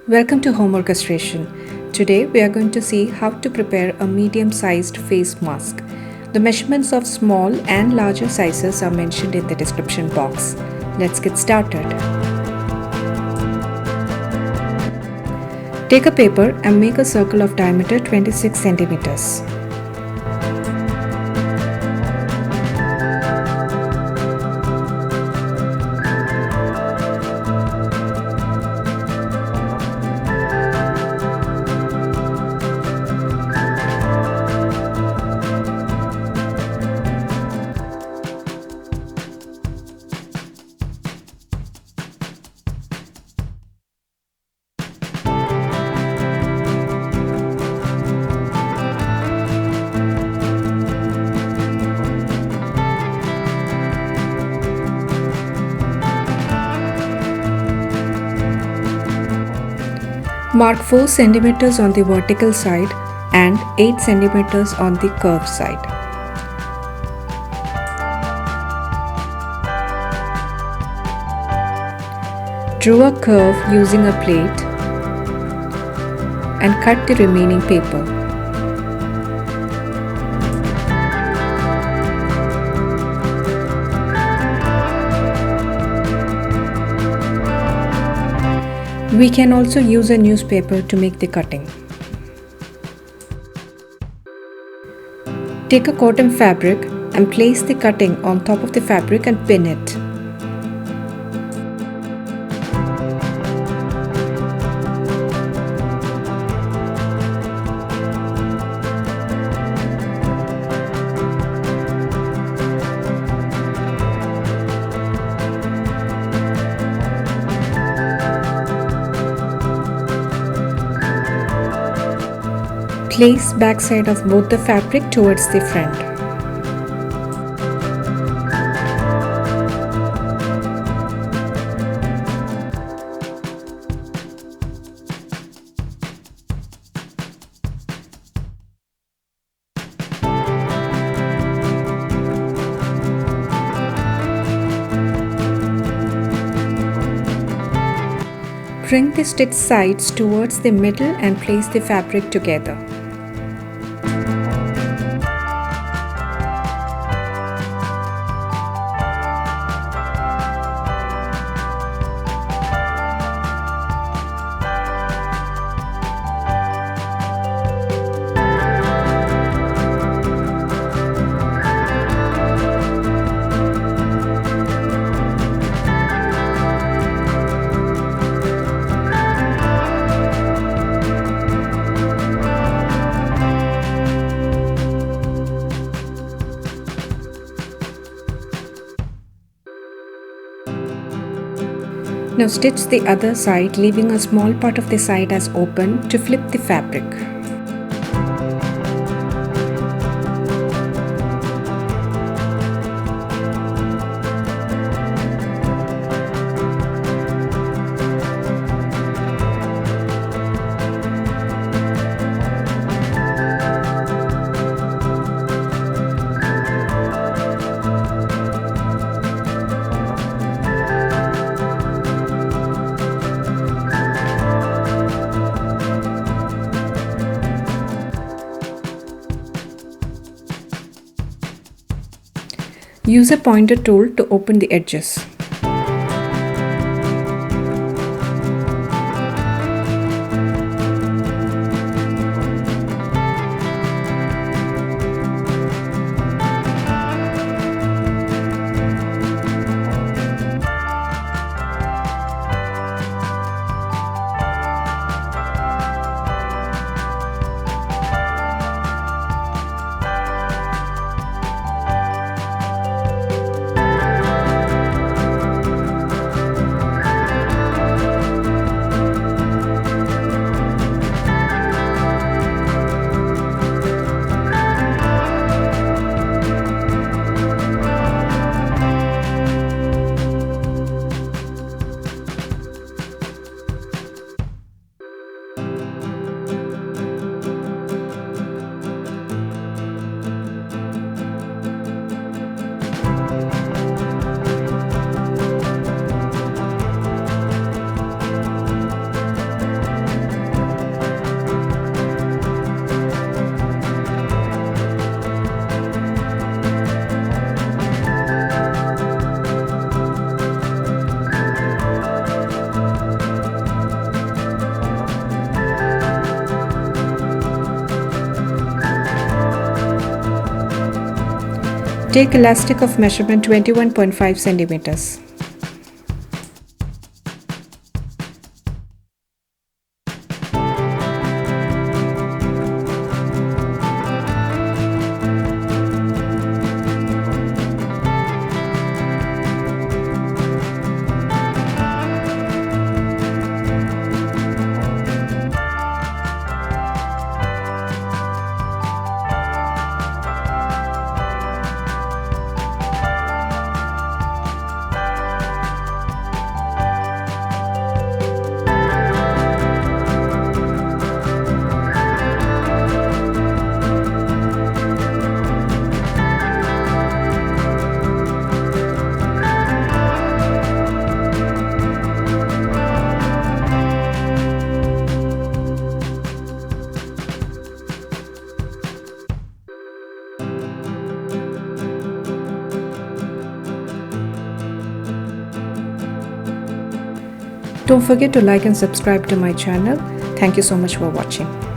Welcome to Home Orchestration. Today we are going to see how to prepare a medium-sized face mask. The measurements of small and larger sizes are mentioned in the description box. Let's get started. Take a paper and make a circle of diameter 26 centimeters. Mark 4 centimeters on the vertical side and 8 centimeters on the curved side. Draw a curve using a plate and cut the remaining paper. We can also use a newspaper to make the cutting. Take a cotton fabric and place the cutting on top of the fabric and pin it. Place backside of both the fabric towards the front. Bring the stitch sides towards the middle and place the fabric together. Now stitch the other side, leaving a small part of the side as open to flip the fabric. Use a pointer tool to open the edges. Take elastic of measurement 21.5 centimeters. Don't forget to like and subscribe to my channel. Thank you so much for watching.